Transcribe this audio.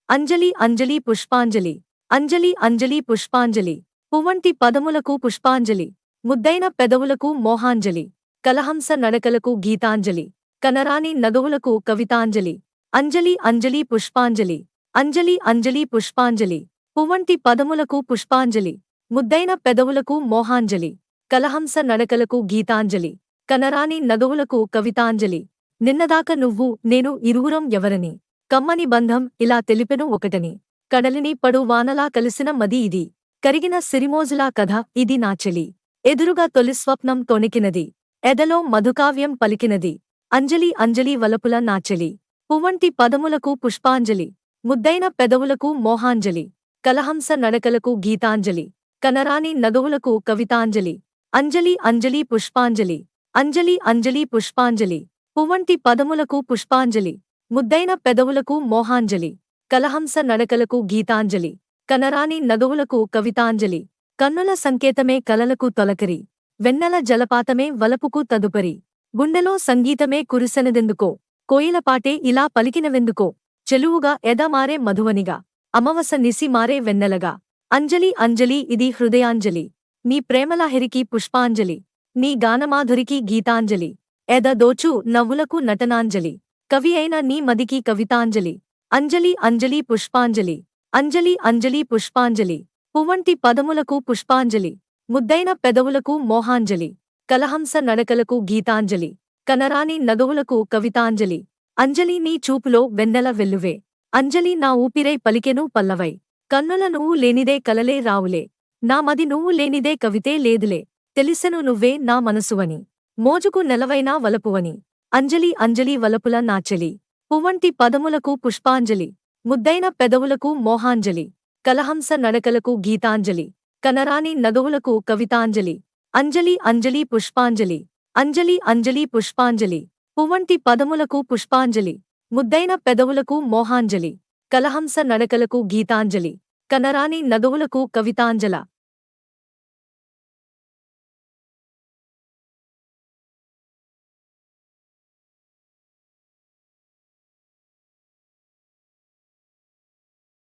అంజలి అంజలి పుష్పాంజలి. అంజలి అంజలి పుష్పాంజలి. పువ్వంటి పదములకు పుష్పాంజలి. ముద్దైన పెదవులకు మోహాంజలి. కలహంస నడకలకు గీతాంజలి. కనరాని నగవులకు కవితాంజలి. అంజలి అంజలి పుష్పాంజలి. అంజలి అంజలి పుష్పాంజలి. పువ్వంటి పదములకు పుష్పాంజలి. ముద్దైన పెదవులకు మోహాంజలి. కలహంస నడకలకు గీతాంజలి. కనరాని నగవులకు కవితాంజలి. నిన్నదాక నువ్వు నేను ఇరువురం ఎవరని. కమ్మని బంధం ఇలా తెలిపెను ఒకటని. కడలిని పడు వానలా కలిసిన మది ఇది. కరిగిన సిరిమోజులా కథ ఇది నా చెలి. ఎదురుగా తొలి స్వప్నం తొణికినది. ఎదలో మధుకావ్యం పలికినది. అంజలి అంజలి వలపుల నా చెలి. పువ్వంటి పదములకు పుష్పాంజలి. ముద్దైన పెదవులకు మోహాంజలి. కలహంస నడకలకు గీతాంజలి. కనరాని నగవులకు కవితాంజలి. అంజలి అంజలి పుష్పాంజలి. అంజలి అంజలి పుష్పాంజలి. పువ్వంటి పదములకు పుష్పాంజలి. ముద్దైన పెదవులకు మోహాంజలి. కలహంస నడకలకు గీతాంజలి. కనరాని నగవులకు కవితాంజలి. కన్నుల సంకేతమే కలలకు తొలకరి. వెన్నెల జలపాతమే వలపుకు తదుపరి. గుండెలో సంగీతమే కురిసెనదెందుకో. కోయిలపాటే ఇలా పలికినవెందుకో. చెలువుగా ఎదమారే మధువనిగా. అమవస నిసి మారే వెన్నెలగా. అంజలి అంజలి ఇది హృదయాంజలి. నీ ప్రేమలహరికి పుష్పాంజలి. నీ గానమాధురికి గీతాంజలి. ఎద దోచు నవ్వులకు నటనాంజలి. కవి అయిన నీ మదికి కవితాంజలి. అంజలి అంజలి పుష్పాంజలి. అంజలి అంజలి పుష్పాంజలి. పువ్వంటి పదములకు పుష్పాంజలి. ముద్దైన పెదవులకు మోహాంజలి. కలహంస నడకలకు గీతాంజలి. కనరాని నగవులకు కవితాంజలి. అంజలి నీ చూపులో వెన్నెల వెల్లువే. అంజలి నా ఊపిరై పలికెను పల్లవై. కన్నుల నువ్వు లేనిదే కలలే రావులే. నా మది నువ్వు లేనిదే కవితే లేదులే. తెలిసెను నువ్వే నా మనసువని. మోజుకు నెలవైనా వలపువని. అంజలి అంజలి వలపుల నా చెలి. పువ్వంటి పదములకు పుష్పాంజలి. ముద్దైన పెదవులకు మోహాంజలి. కలహంస నడకలకు గీతాంజలి. కనరాని నగవులకు కవితాంజలి. అంజలి అంజలి పుష్పాంజలి. అంజలి అంజలి పుష్పాంజలి. పువ్వంటి పదములకు పుష్పాంజలి. ముద్దైన పెదవులకు మోహాంజలి. కలహంస నడకలకు గీతాంజలి. కనరాని నగవులకు కవితాంజల.